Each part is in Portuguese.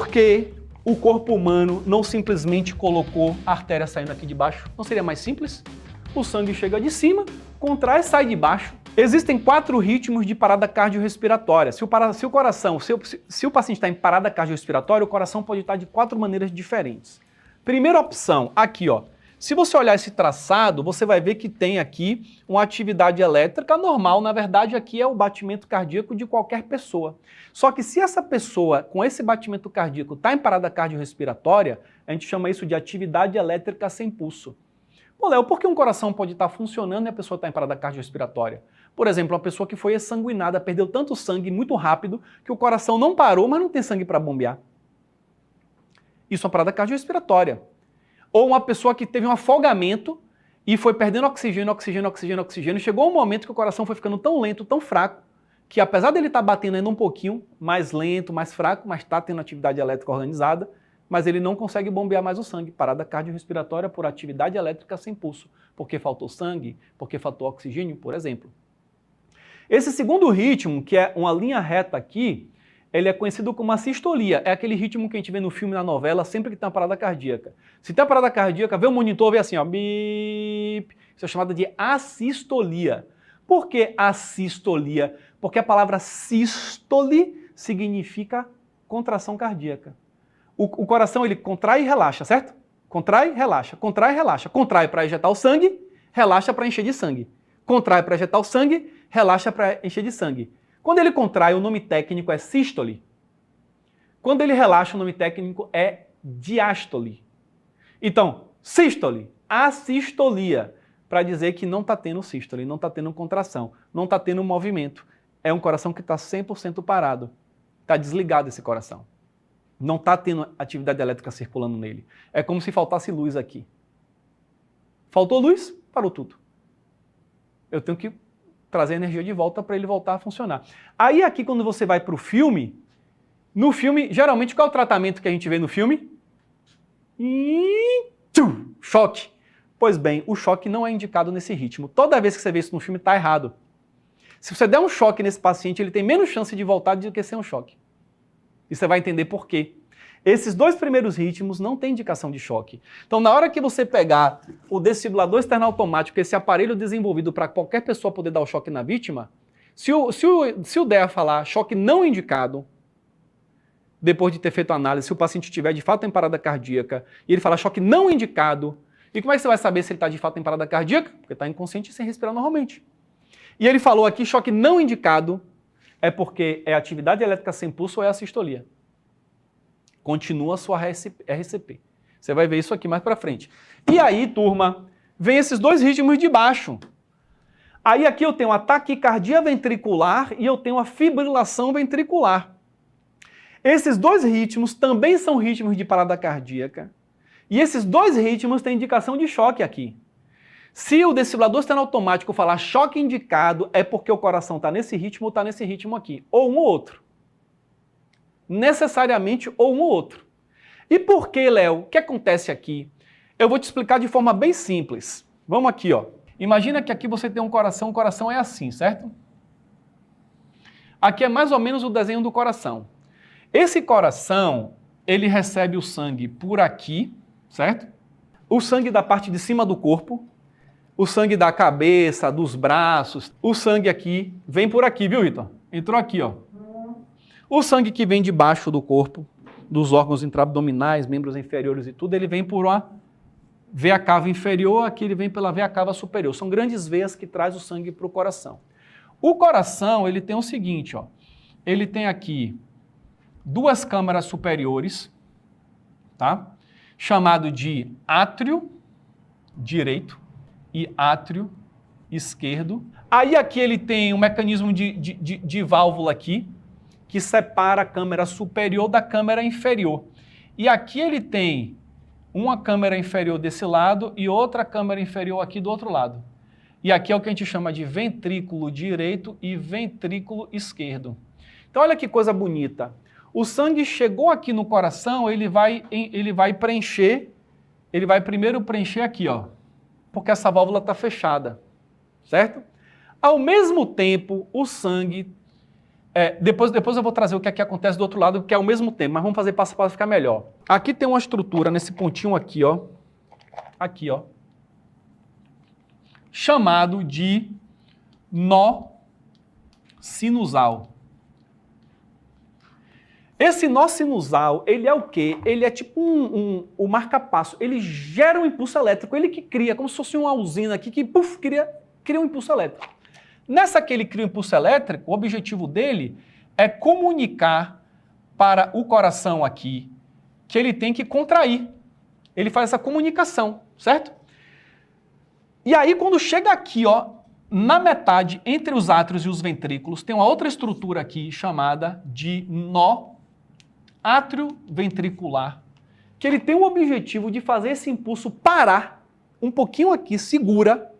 Por que o corpo humano não simplesmente colocou a artéria saindo aqui de baixo? Não seria mais simples? O sangue chega de cima, contrai e sai de baixo. Existem 4 ritmos de parada cardiorrespiratória. Se o paciente está em parada cardiorrespiratória, o coração pode estar de 4 maneiras diferentes. Primeira opção, aqui ó. Se você olhar esse traçado, você vai ver que tem aqui uma atividade elétrica normal. Na verdade, aqui é o batimento cardíaco de qualquer pessoa. Só que se essa pessoa com esse batimento cardíaco está em parada cardiorrespiratória, a gente chama isso de atividade elétrica sem pulso. Pô, Léo, por que um coração pode estar funcionando e a pessoa está em parada cardiorrespiratória? Por exemplo, uma pessoa que foi exsanguinada, perdeu tanto sangue muito rápido que o coração não parou, mas não tem sangue para bombear. Isso é uma parada cardiorrespiratória. Ou uma pessoa que teve um afogamento e foi perdendo oxigênio, chegou um momento que o coração foi ficando tão lento, tão fraco, que apesar dele estar batendo ainda um pouquinho, mais lento, mais fraco, mas está tendo atividade elétrica organizada, mas ele não consegue bombear mais o sangue. Parada cardiorrespiratória por atividade elétrica sem pulso, porque faltou sangue, porque faltou oxigênio, por exemplo. Esse segundo ritmo, que é uma linha reta aqui, ele é conhecido como a sistolia. É aquele ritmo que a gente vê no filme, na novela, sempre que tem uma parada cardíaca. Se tem uma parada cardíaca, vê o monitor, vê assim, ó, bip. Isso é chamada de assistolia. Por que assistolia? Porque a palavra sístole significa contração cardíaca. O coração, ele contrai e relaxa, certo? Contrai, relaxa, contrai, relaxa. Contrai para injetar o sangue, relaxa para encher de sangue. Contrai para injetar o sangue, relaxa para encher de sangue. Quando ele contrai, o nome técnico é sístole. Quando ele relaxa, o nome técnico é diástole. Então, sístole, assistolia, para dizer que não está tendo sístole, não está tendo contração, não está tendo movimento. É um coração que está 100% parado. Está desligado esse coração. Não está tendo atividade elétrica circulando nele. É como se faltasse luz aqui. Faltou luz, parou tudo. Eu tenho que trazer energia de volta para ele voltar a funcionar. Aí aqui quando você vai para o filme, no filme, geralmente qual é o tratamento que a gente vê no filme? Choque. Pois bem, o choque não é indicado nesse ritmo. Toda vez que você vê isso no filme, está errado. Se você der um choque nesse paciente, ele tem menos chance de voltar do que sem um choque. E você vai entender por quê. Esses 2 primeiros ritmos não têm indicação de choque. Então, na hora que você pegar o desfibrilador externo automático, esse aparelho desenvolvido para qualquer pessoa poder dar o choque na vítima, se o DEA falar choque não indicado, depois de ter feito a análise, se o paciente estiver de fato em parada cardíaca, e ele falar choque não indicado, e como é que você vai saber se ele está de fato em parada cardíaca? Porque está inconsciente e sem respirar normalmente. E ele falou aqui choque não indicado, é porque é atividade elétrica sem pulso ou é a sistolia. Continua a sua RCP. Você vai ver isso aqui mais para frente. E aí, turma, vem esses 2 ritmos de baixo. Aí aqui eu tenho a taquicardia ventricular e eu tenho a fibrilação ventricular. Esses 2 ritmos também são ritmos de parada cardíaca. E esses 2 ritmos têm indicação de choque aqui. Se o desfibrilador externo automático falar choque indicado, é porque o coração está nesse ritmo ou está nesse ritmo aqui. Ou um ou outro. Necessariamente ou um ou outro. E por que, Léo? O que acontece aqui? Eu vou te explicar de forma bem simples. Vamos aqui, ó. Imagina que aqui você tem um coração, o coração é assim, certo? Aqui é mais ou menos o desenho do coração. Esse coração, ele recebe o sangue por aqui, certo? O sangue da parte de cima do corpo, o sangue da cabeça, dos braços, o sangue aqui vem por aqui, viu, Vitor? Entrou aqui, ó. O sangue que vem debaixo do corpo, dos órgãos intraabdominais, membros inferiores e tudo, ele vem por uma veia cava inferior, aqui ele vem pela veia cava superior. São grandes veias que traz o sangue para o coração. O coração, ele tem o seguinte, ó. Ele tem aqui 2 câmaras superiores, tá? Chamado de átrio direito e átrio esquerdo. Aí aqui ele tem um mecanismo de válvula aqui, que separa a câmara superior da câmara inferior. E aqui ele tem uma câmara inferior desse lado e outra câmara inferior aqui do outro lado. E aqui é o que a gente chama de ventrículo direito e ventrículo esquerdo. Então olha que coisa bonita. O sangue chegou aqui no coração, ele vai preencher, ele vai primeiro preencher aqui, ó, porque essa válvula está fechada, certo? Ao mesmo tempo, o sangue Depois eu vou trazer o que aqui acontece do outro lado, que é o mesmo tempo, mas vamos fazer passo a passo ficar melhor. Aqui tem uma estrutura nesse pontinho aqui, ó. Aqui, ó. Chamado de nó sinusal. Esse nó sinusal, ele é o quê? Ele é tipo um marca-passo. Ele gera um impulso elétrico. Ele que cria, como se fosse uma usina aqui que cria um impulso elétrico. Nessa que ele cria um impulso elétrico, o objetivo dele é comunicar para o coração aqui que ele tem que contrair. Ele faz essa comunicação, certo? E aí, quando chega aqui, ó, na metade, entre os átrios e os ventrículos, tem uma outra estrutura aqui chamada de nó átrio-ventricular, que ele tem o objetivo de fazer esse impulso parar um pouquinho aqui, segura,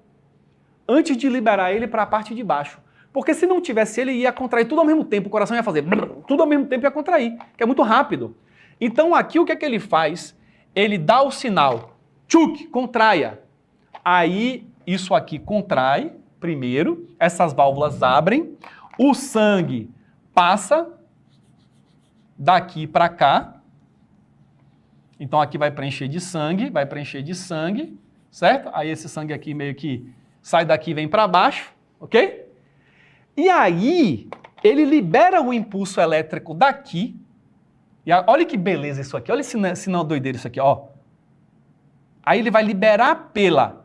antes de liberar ele para a parte de baixo. Porque se não tivesse ele, ia contrair tudo ao mesmo tempo, o coração ia fazer tudo ao mesmo tempo e ia contrair, que é muito rápido. Então aqui o que é que ele faz? Ele dá o sinal, tchuk, contraia. Aí isso aqui contrai primeiro, essas válvulas abrem, o sangue passa daqui para cá. Então aqui vai preencher de sangue, certo? Aí esse sangue aqui meio que sai daqui e vem para baixo, ok? E aí ele libera o impulso elétrico daqui. E olha que beleza isso aqui, olha se não é doideira isso aqui, ó. Aí ele vai liberar pela...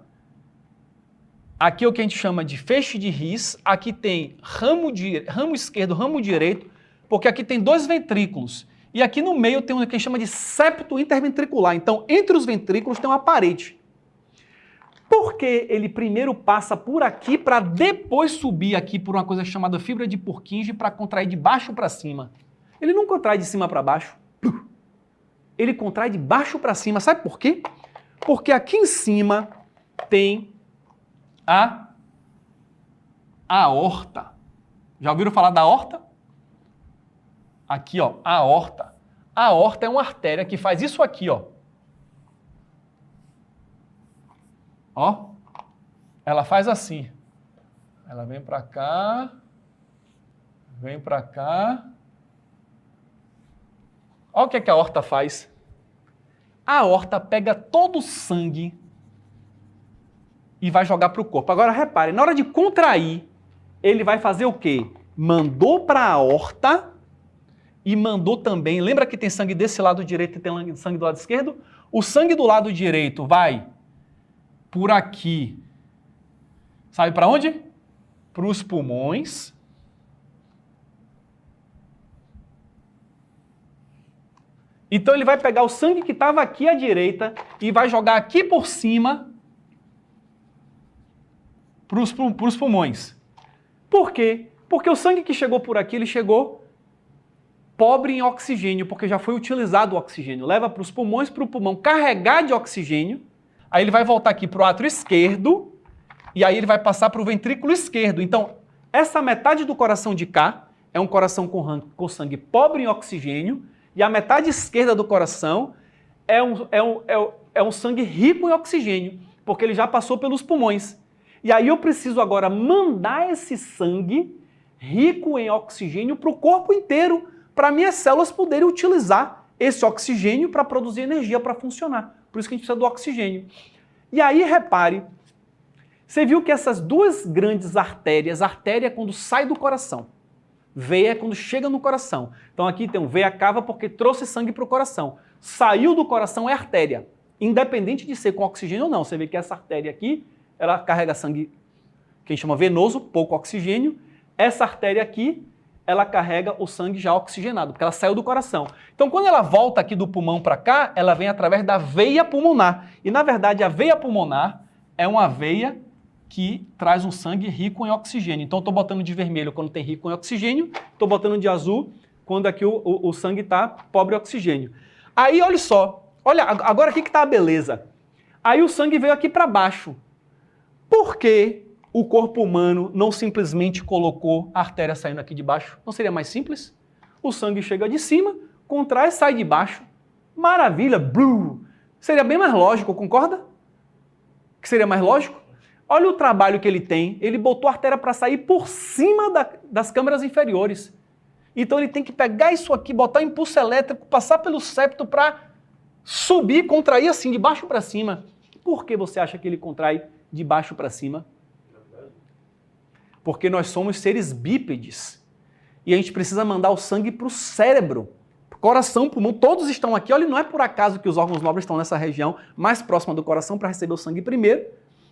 Aqui é o que a gente chama de feixe de His, aqui tem ramo esquerdo, ramo direito, porque aqui tem dois ventrículos. E aqui no meio tem o que a gente chama de septo interventricular. Então, entre os ventrículos tem uma parede. Por que ele primeiro passa por aqui para depois subir aqui por uma coisa chamada fibra de Purkinje para contrair de baixo para cima? Ele não contrai de cima para baixo. Ele contrai de baixo para cima. Sabe por quê? Porque aqui em cima tem a aorta. Já ouviram falar da aorta? Aqui, ó, a aorta. A aorta é uma artéria que faz isso aqui, ó. Ó. Ela faz assim. Ela vem para cá. Vem para cá. Olha o que é que a aorta faz. A aorta pega todo o sangue e vai jogar para o corpo. Agora, repare, na hora de contrair, ele vai fazer o quê? Mandou para a aorta e mandou também... Lembra que tem sangue desse lado direito e tem sangue do lado esquerdo? O sangue do lado direito vai por aqui. Sabe para onde? Para os pulmões. Então ele vai pegar o sangue que estava aqui à direita e vai jogar aqui por cima para os pulmões. Por quê? Porque o sangue que chegou por aqui, ele chegou pobre em oxigênio, porque já foi utilizado o oxigênio. Leva para os pulmões, para o pulmão carregar de oxigênio, aí ele vai voltar aqui para o átrio esquerdo, e aí ele vai passar para o ventrículo esquerdo. Então, essa metade do coração de cá é um coração com sangue pobre em oxigênio, e a metade esquerda do coração é um sangue rico em oxigênio, porque ele já passou pelos pulmões. E aí eu preciso agora mandar esse sangue rico em oxigênio para o corpo inteiro, para minhas células poderem utilizar esse oxigênio para produzir energia, para funcionar. Por isso que a gente precisa do oxigênio. E aí, repare, você viu que essas duas grandes artérias, artéria é quando sai do coração, veia é quando chega no coração. Então aqui tem um veia cava porque trouxe sangue para o coração. Saiu do coração é artéria, independente de ser com oxigênio ou não. Você vê que essa artéria aqui, ela carrega sangue que a gente chama venoso, pouco oxigênio. Essa artéria aqui, ela carrega o sangue já oxigenado, porque ela saiu do coração. Então, quando ela volta aqui do pulmão para cá, ela vem através da veia pulmonar. E, na verdade, a veia pulmonar é uma veia que traz um sangue rico em oxigênio. Então, eu estou botando de vermelho quando tem rico em oxigênio, estou botando de azul quando aqui o sangue está pobre em oxigênio. Aí, olha só, olha, agora aqui que está a beleza. Aí o sangue veio aqui para baixo. Por que o corpo humano não simplesmente colocou a artéria saindo aqui de baixo? Não seria mais simples? O sangue chega de cima, contrai, sai de baixo. Maravilha, blue. Seria bem mais lógico, concorda? Que seria mais lógico? Olha o trabalho que ele tem. Ele botou a artéria para sair por cima das câmaras inferiores. Então ele tem que pegar isso aqui, botar impulso elétrico, passar pelo septo para subir, contrair assim, de baixo para cima. Por que você acha que ele contrai de baixo para cima? Porque nós somos seres bípedes. E a gente precisa mandar o sangue para o cérebro. Coração, pulmão, todos estão aqui. Olha, não é por acaso que os órgãos nobres estão nessa região mais próxima do coração para receber o sangue primeiro.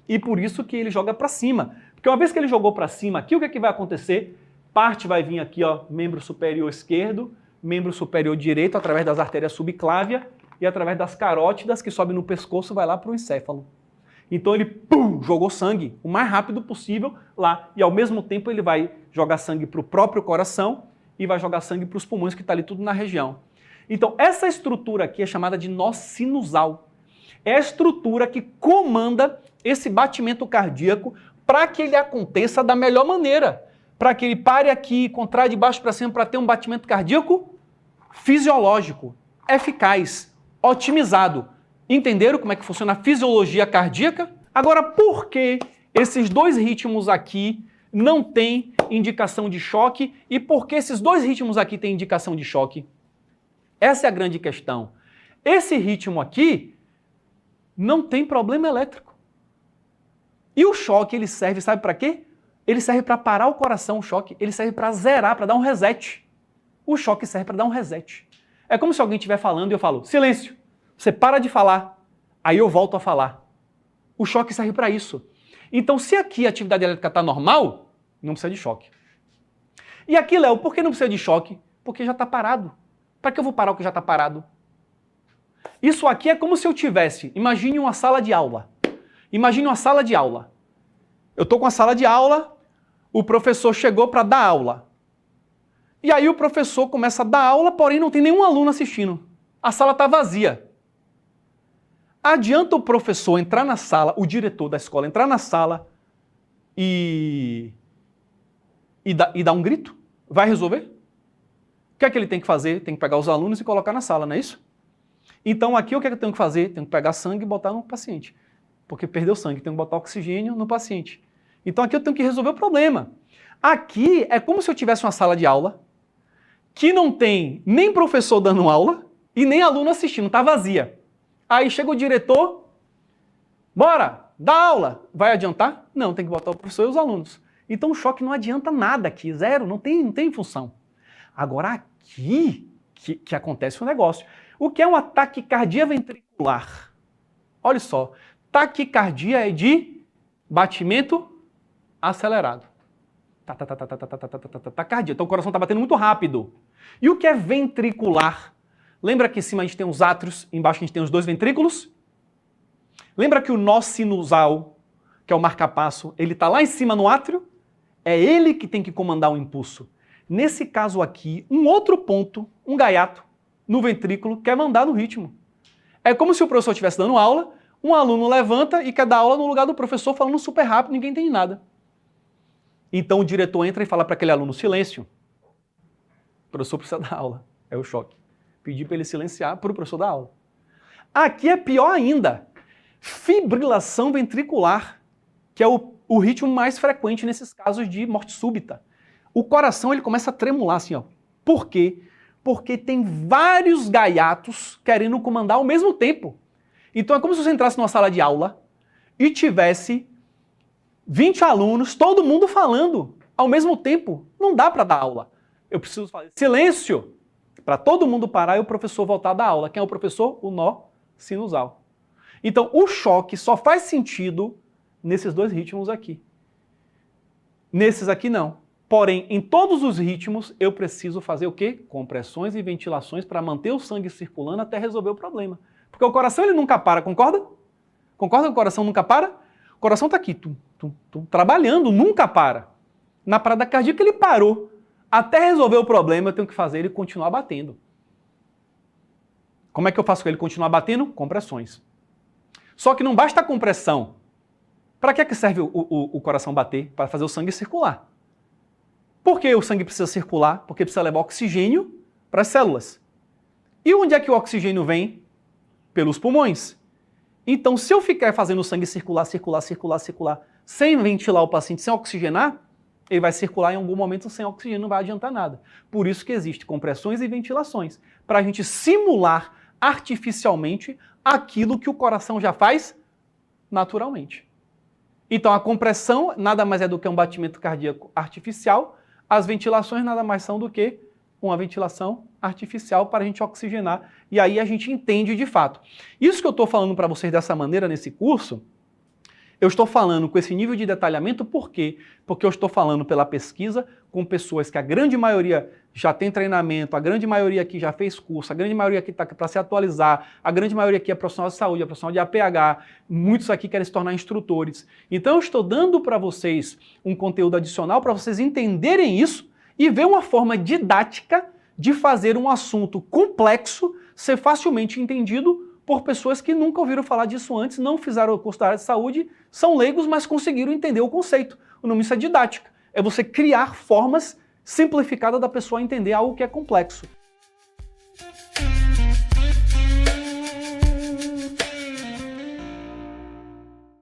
E por isso que ele joga para cima. Porque uma vez que ele jogou para cima aqui, o que é que vai acontecer? Parte vai vir aqui, ó, membro superior esquerdo, membro superior direito, através das artérias subclávia e através das carótidas que sobe no pescoço, vai lá para o encéfalo. Então ele, pum, jogou sangue o mais rápido possível lá. E ao mesmo tempo ele vai jogar sangue para o próprio coração e vai jogar sangue para os pulmões, que está ali tudo na região. Então essa estrutura aqui é chamada de nó sinusal. É a estrutura que comanda esse batimento cardíaco para que ele aconteça da melhor maneira. Para que ele pare aqui, contrai de baixo para cima, para ter um batimento cardíaco fisiológico, eficaz, otimizado. Entenderam como é que funciona a fisiologia cardíaca? Agora, por que esses dois ritmos aqui não têm indicação de choque e por que esses dois ritmos aqui têm indicação de choque? Essa é a grande questão. Esse ritmo aqui não tem problema elétrico. E o choque, ele serve, sabe para quê? Ele serve para parar o coração, o choque. Ele serve para zerar, para dar um reset. O choque serve para dar um reset. É como se alguém estiver falando e eu falo, silêncio, você para de falar, aí eu volto a falar. O choque serve para isso. Então, se aqui a atividade elétrica está normal, não precisa de choque. E aqui, Léo, por que não precisa de choque? Porque já está parado. Para que eu vou parar o que já está parado? Isso aqui é como se eu tivesse, imagine uma sala de aula. Imagine uma sala de aula. Eu estou com a sala de aula, o professor chegou para dar aula. E aí o professor começa a dar aula, porém não tem nenhum aluno assistindo. A sala está vazia. Adianta o professor entrar na sala, o diretor da escola entrar na sala e dar um grito? Vai resolver? O que é que ele tem que fazer? Tem que pegar os alunos e colocar na sala, não é isso? Então aqui o que é que eu tenho que fazer? Tenho que pegar sangue e botar no paciente. Porque perdeu sangue, tenho que botar oxigênio no paciente. Então aqui eu tenho que resolver o problema. Aqui é como se eu tivesse uma sala de aula que não tem nem professor dando aula e nem aluno assistindo, está vazia. Aí chega o diretor, bora, dá aula. Vai adiantar? Não, tem que botar o professor e os alunos. Então o choque não adianta nada aqui, zero, não tem função. Agora aqui que acontece o negócio. O que é uma taquicardia ventricular? Olha só, taquicardia é de batimento acelerado. Taquicardia, então o coração está batendo muito rápido. E o que é ventricular? Lembra que em cima a gente tem os átrios, embaixo a gente tem os dois ventrículos? Lembra que o nó sinusal, que é o marcapasso, ele está lá em cima no átrio? É ele que tem que comandar o impulso. Nesse caso aqui, um outro ponto, um gaiato, no ventrículo, quer mandar no ritmo. É como se o professor estivesse dando aula, um aluno levanta e quer dar aula no lugar do professor falando super rápido, ninguém entende nada. Então o diretor entra e fala para aquele aluno, silêncio. O professor precisa dar aula, é o choque. Pedir para ele silenciar para o professor dar aula. Aqui é pior ainda, fibrilação ventricular, que é o ritmo mais frequente nesses casos de morte súbita. O coração ele começa a tremular assim, ó. Por quê? Porque tem vários gaiatos querendo comandar ao mesmo tempo. Então é como se você entrasse numa sala de aula e tivesse 20 alunos, todo mundo falando ao mesmo tempo. Não dá para dar aula. Eu preciso fazer silêncio para todo mundo parar e o professor voltar a dar aula. Quem é o professor? O nó sinusal. Então o choque só faz sentido nesses dois ritmos aqui. Nesses aqui não. Porém, em todos os ritmos, eu preciso fazer o quê? Compressões e ventilações para manter o sangue circulando até resolver o problema. Porque o coração ele nunca para, concorda? Concorda que o coração nunca para? O coração está aqui, trabalhando, nunca para. Na parada cardíaca ele parou. Até resolver o problema, eu tenho que fazer ele continuar batendo. Como é que eu faço com ele continuar batendo? Compressões. Só que não basta a compressão. Para que serve o coração bater? Para fazer o sangue circular. Por que o sangue precisa circular? Porque precisa levar oxigênio para as células. E onde é que o oxigênio vem? Pelos pulmões. Então, se eu ficar fazendo o sangue circular, sem ventilar o paciente, sem oxigenar, Ele vai circular em algum momento sem oxigênio, não vai adiantar nada. Por isso que existem compressões e ventilações, para a gente simular artificialmente aquilo que o coração já faz naturalmente. Então a compressão nada mais é do que um batimento cardíaco artificial, as ventilações nada mais são do que uma ventilação artificial para a gente oxigenar, e aí a gente entende de fato. Isso que eu estou falando para vocês dessa maneira nesse curso, eu estou falando com esse nível de detalhamento por quê? Porque eu estou falando pela pesquisa com pessoas que a grande maioria já tem treinamento, a grande maioria aqui já fez curso, a grande maioria aqui está para se atualizar, a grande maioria aqui é profissional de saúde, é profissional de APH, muitos aqui querem se tornar instrutores. Então eu estou dando para vocês um conteúdo adicional para vocês entenderem isso e ver uma forma didática de fazer um assunto complexo ser facilmente entendido por pessoas que nunca ouviram falar disso antes, não fizeram o curso da área de saúde, são leigos, mas conseguiram entender o conceito. O nome disso é didática. É você criar formas simplificadas da pessoa entender algo que é complexo.